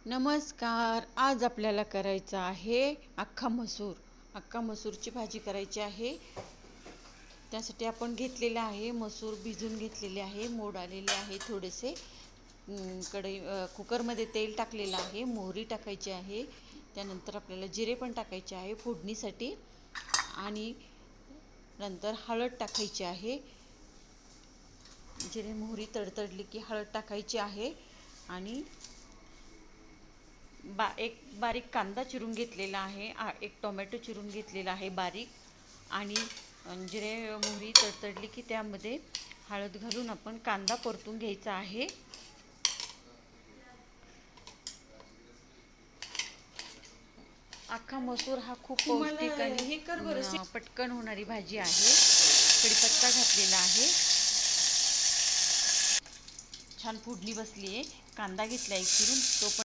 नमस्कार. आज आपल्याला करायचं आहे अख्खा मसूर. अख्खा मसूरची भाजी करायची आहे. त्यासाठी आपण घेतलेला आहे मसूर भिजून घेतलेले आहे, मोड आलेले आहे थोडेसे. कुकरमध्ये तेल टाकलेलं आहे, मोहरी टाकायची आहे, त्यानंतर आपल्याला जिरे पण टाकायचे आहे फोडणीसाठी, आणि नंतर हळद टाकायची आहे. जिरे मोहरी तडतडली की हळद टाकायची आहे, आणि एक बारीक कांदा चिरून घेतलेला आहे, एक टोमॅटो चिरून घेतलेला आहे बारीक, आणि जिरे मोहरी तडतडली की त्यामध्ये हळद घालून आपण कांदा परतून घ्यायचा आहे. अख्खा मसूर हा खूप पौष्टिक आणि पटकन होणारी भाजी आहे. कढीपत्ता घातलेला आहे, छान फोडणी बसली आहे. कांदा घेतला एक चिरून, तो पण